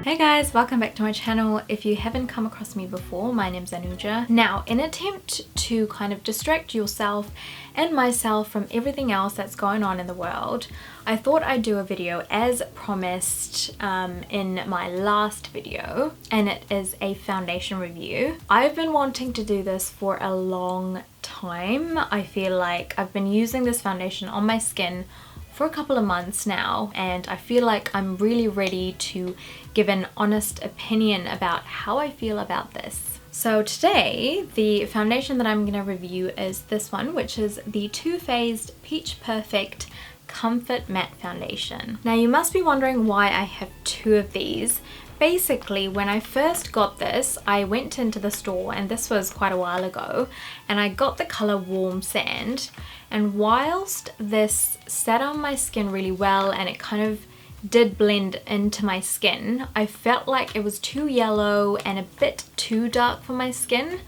Hey guys, welcome back to my channel. If you haven't come across me before, my name's Anuja. Now, in an attempt to kind of distract yourself and myself from everything else that's going on in the world, I thought I'd do a video as promised in my last video, and it is a foundation review. I've been wanting to do this for a long time. I feel like I've been using this foundation on my skin for a couple of months now, and I feel like I'm really ready to give an honest opinion about how I feel about this. So today, the foundation that I'm going to review is this one, which is the Too Faced Peach Perfect Comfort Matte Foundation. Now you must be wondering why I have two of these. Basically, when I first got this, I went into the store, and this was quite a while ago, and I got the color Warm Sand, and whilst this sat on my skin really well and it kind of did blend into my skin, I felt like it was too yellow and a bit too dark for my skin.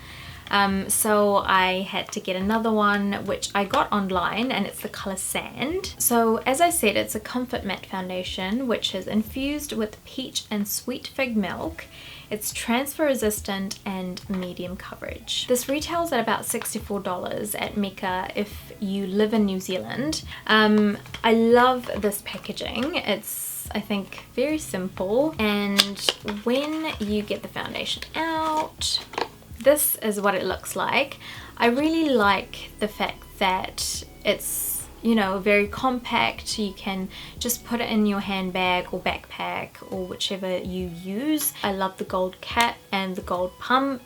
So I had to get another one, which I got online, and it's the color Sand. So as I said, it's a comfort matte foundation which is infused with peach and sweet fig milk. It's transfer resistant and medium coverage. This retails at about $64 at BECCA if you live in New Zealand. I love this packaging. It's, I think, very simple, and when you get the foundation out, this is what it looks like. I really like the fact that it's, you know, very compact. You can just put it in your handbag or backpack or whichever you use. I love the gold cap and the gold pump,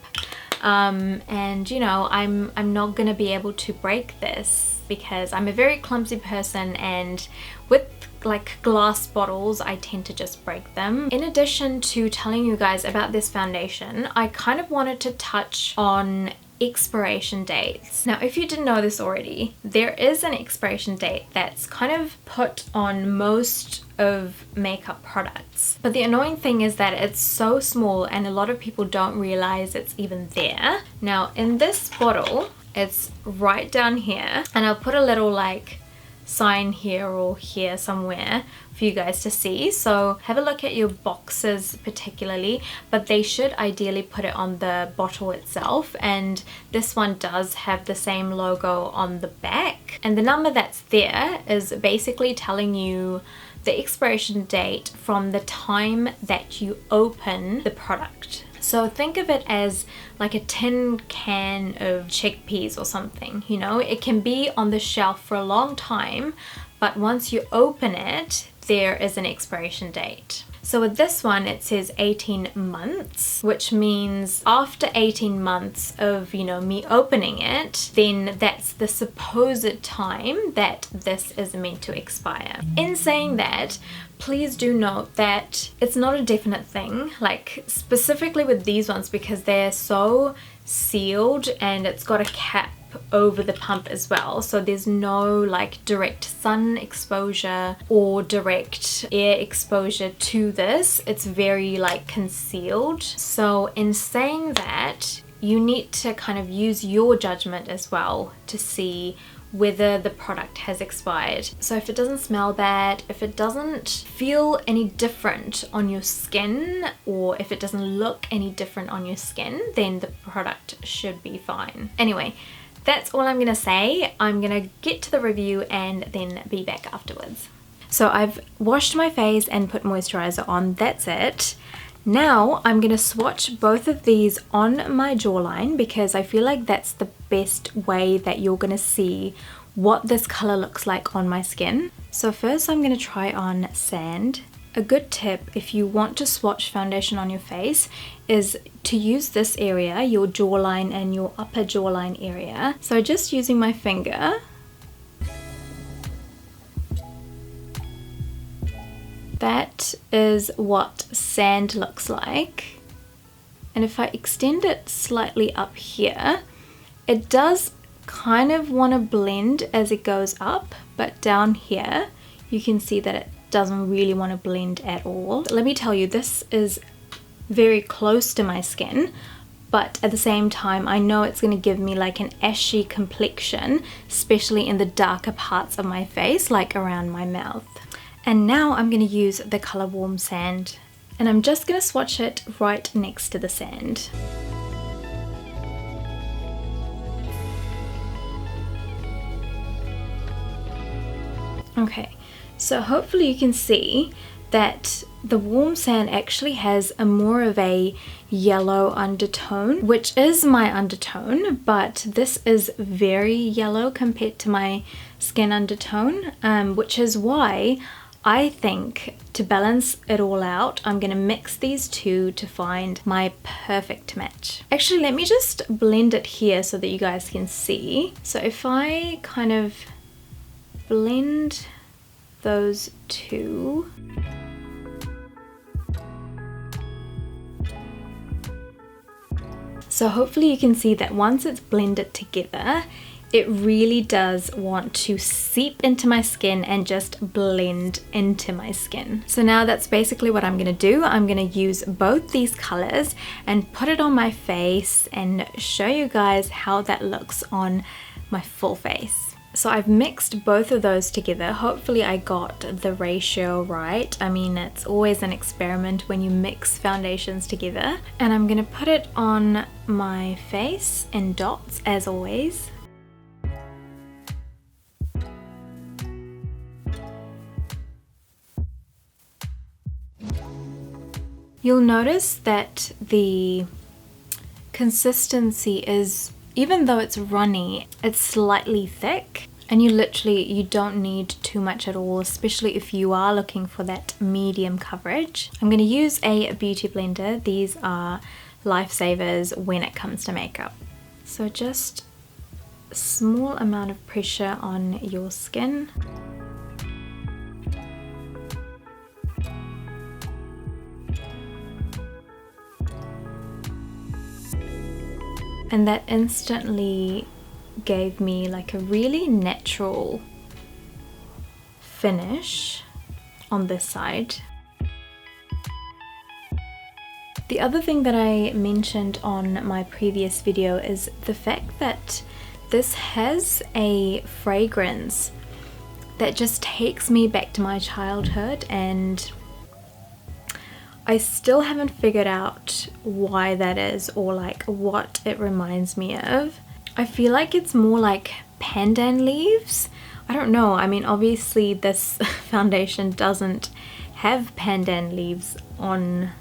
and you know, I'm not gonna be able to break this because I'm a very clumsy person, and with like glass bottles I tend to just break them. In addition to telling you guys about this foundation, I kind of wanted to touch on expiration dates. Now, if you didn't know this already, there is an expiration date that's kind of put on most of makeup products, but the annoying thing is that it's so small and a lot of people don't realize it's even there. Now in this bottle, it's right down here, and I'll put a little like sign here or here somewhere for you guys to see, so have a look at your boxes particularly, but they should ideally put it on the bottle itself, and this one does have the same logo on the back, and the number that's there is basically telling you the expiration date from the time that you open the product. So think of it as like a tin can of chickpeas or something, you know? It can be on the shelf for a long time, but once you open it, there is an expiration date. So with this one, it says 18 months, which means after 18 months of, you know, me opening it, then that's the supposed time that this is meant to expire. In saying that, please do note that it's not a definite thing, like specifically with these ones, because they're so sealed and it's got a cap over the pump as well, so there's no like direct sun exposure or direct air exposure to this. It's very like concealed. So in saying that, you need to kind of use your judgment as well to see whether the product has expired. So if it doesn't smell bad, if it doesn't feel any different on your skin, or if it doesn't look any different on your skin, then the product should be fine. Anyway, that's all I'm gonna say. I'm gonna get to the review and then be back afterwards. So I've washed my face and put moisturizer on, that's it. Now I'm gonna swatch both of these on my jawline because I feel like that's the best way that you're gonna see what this color looks like on my skin. So first I'm gonna try on Sand. A good tip if you want to swatch foundation on your face is to use this area, your jawline and your upper jawline area. So just using my finger, that is what Sand looks like. And if I extend it slightly up here, it does kind of want to blend as it goes up, but down here you can see that it doesn't really want to blend at all. Let me tell you, this is very close to my skin, but at the same time I know it's going to give me like an ashy complexion, especially in the darker parts of my face, like around my mouth. And now I'm going to use the color Warm Sand. And I'm just gonna swatch it right next to the sand. Okay, so hopefully you can see that the warm sand actually has a more of a yellow undertone, which is my undertone, but this is very yellow compared to my skin undertone, which is why I think to balance it all out, I'm gonna mix these two to find my perfect match. Actually, let me just blend it here so that you guys can see. So if I kind of blend those two. So hopefully you can see that once it's blended together, it really does want to seep into my skin and just blend into my skin. So now that's basically what I'm gonna do. I'm gonna use both these colors and put it on my face and show you guys how that looks on my full face. So I've mixed both of those together. Hopefully I got the ratio right. I mean, it's always an experiment when you mix foundations together. And I'm gonna put it on my face in dots as always. You'll notice that the consistency is, even though it's runny, it's slightly thick, and you don't need too much at all, especially if you are looking for that medium coverage. I'm going to use a beauty blender. These are lifesavers when it comes to makeup. So just a small amount of pressure on your skin. And that instantly gave me like a really natural finish on this side. The other thing that I mentioned on my previous video is the fact that this has a fragrance that just takes me back to my childhood, and I still haven't figured out why that is or like what it reminds me of. I feel like it's more like pandan leaves. I don't know. I mean, obviously this foundation doesn't have pandan leaves on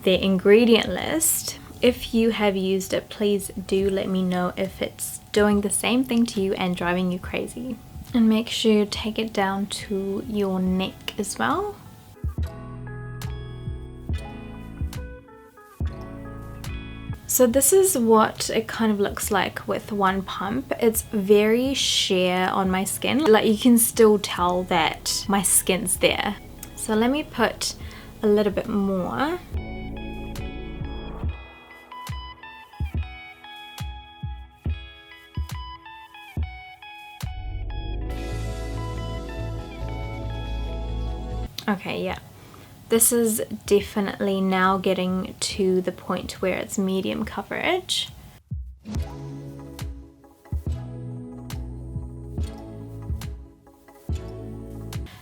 the ingredient list. If you have used it, please do let me know if it's doing the same thing to you and driving you crazy. And make sure you take it down to your neck as well. So this is what it kind of looks like with one pump. It's very sheer on my skin. Like, you can still tell that my skin's there. So let me put a little bit more. Okay, yeah. This is definitely now getting to the point where it's medium coverage.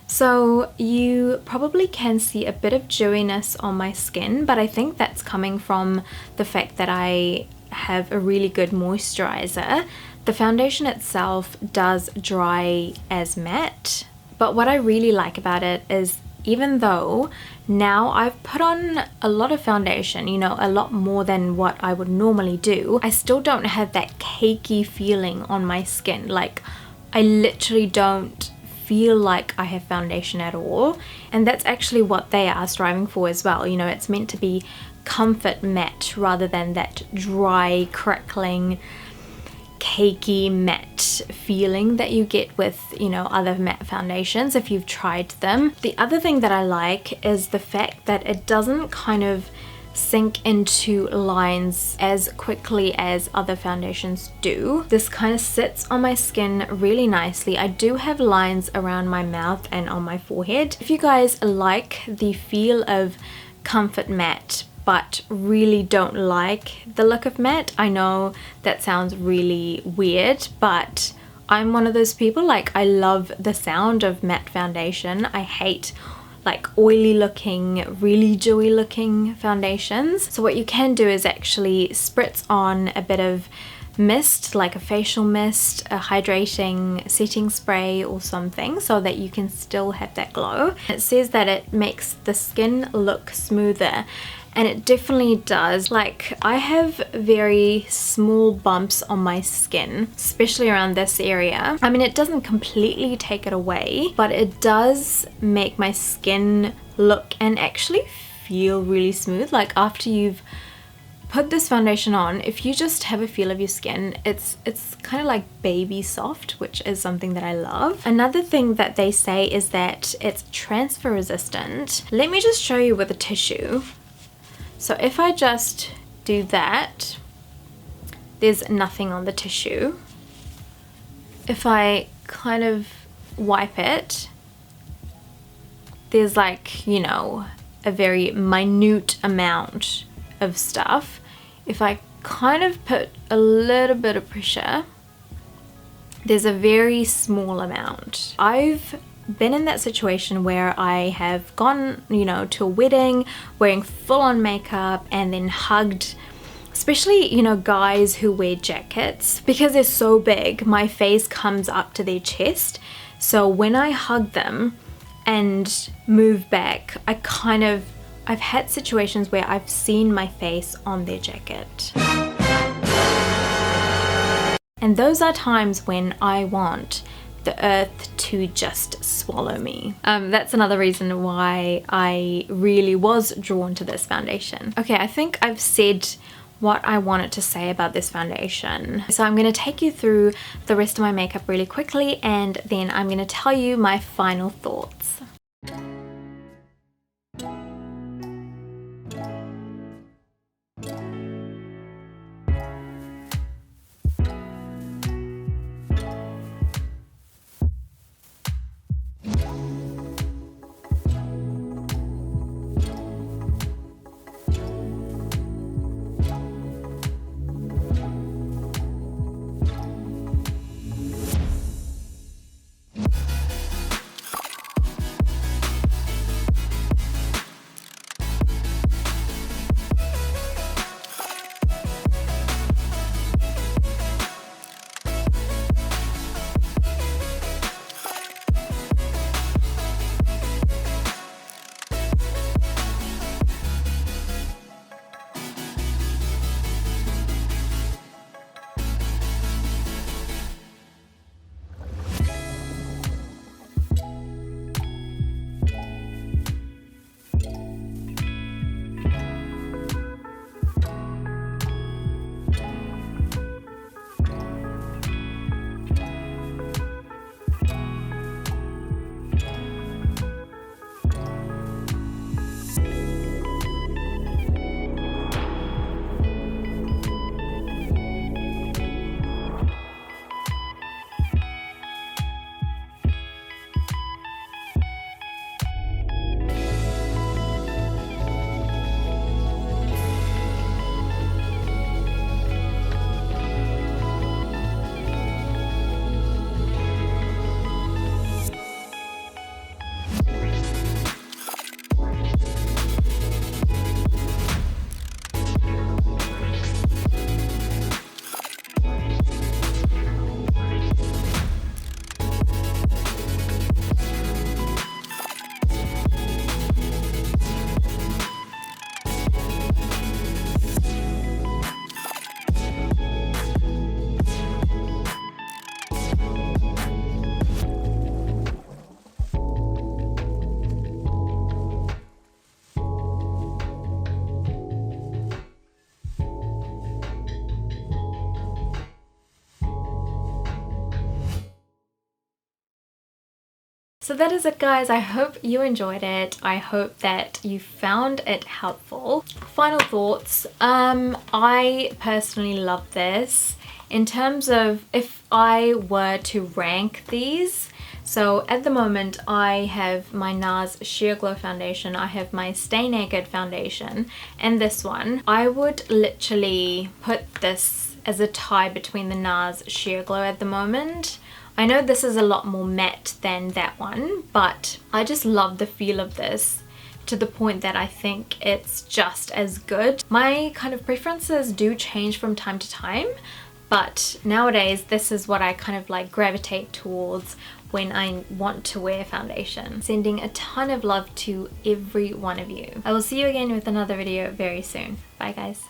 So you probably can see a bit of dewiness on my skin, but I think that's coming from the fact that I have a really good moisturizer. The foundation itself does dry as matte, but what I really like about it is even though now I've put on a lot of foundation, you know, a lot more than what I would normally do, I still don't have that cakey feeling on my skin. Like, I literally don't feel like I have foundation at all. And that's actually what they are striving for as well. You know, it's meant to be comfort matte rather than that dry, crackling, cakey matte feeling that you get with, you know, other matte foundations if you've tried them. The other thing that I like is the fact that it doesn't kind of sink into lines as quickly as other foundations do. This kind of sits on my skin really nicely. I do have lines around my mouth and on my forehead. If you guys like the feel of comfort matte but really don't like the look of matte, I know that sounds really weird, but I'm one of those people, like, I love the sound of matte foundation. I hate like oily looking, really dewy looking foundations. So what you can do is actually spritz on a bit of mist, like a facial mist, a hydrating setting spray or something, so that you can still have that glow. It says that it makes the skin look smoother, and it definitely does. Like, I have very small bumps on my skin, especially around this area. I mean, it doesn't completely take it away, but it does make my skin look and actually feel really smooth. Like, after you've put this foundation on, if you just have a feel of your skin, it's kind of like baby soft, which is something that I love. Another thing that they say is that it's transfer resistant. Let me just show you with a tissue. So if I just do that, there's nothing on the tissue. If I kind of wipe it, there's like, you know, a very minute amount of stuff. If I kind of put a little bit of pressure, there's a very small amount. I've been in that situation where I have gone, you know, to a wedding wearing full-on makeup and then hugged, especially, you know, guys who wear jackets, because they're so big, my face comes up to their chest. So when I hug them and move back, I've had situations where I've seen my face on their jacket. And those are times when I want the earth to just swallow me. That's another reason why I really was drawn to this foundation. Okay, I think I've said what I wanted to say about this foundation. So I'm going to take you through the rest of my makeup really quickly, and then I'm going to tell you my final thoughts. So that is it, guys. I hope you enjoyed it. I hope that you found it helpful. Final thoughts. I personally love this. In terms of if I were to rank these, so at the moment I have my NARS Sheer Glow foundation, I have my Stay Naked foundation, and this one. I would literally put this as a tie between the NARS Sheer Glow at the moment. I know this is a lot more matte than that one, but I just love the feel of this to the point that I think it's just as good. My kind of preferences do change from time to time, but nowadays this is what I kind of like gravitate towards when I want to wear foundation. Sending a ton of love to every one of you. I will see you again with another video very soon. Bye guys.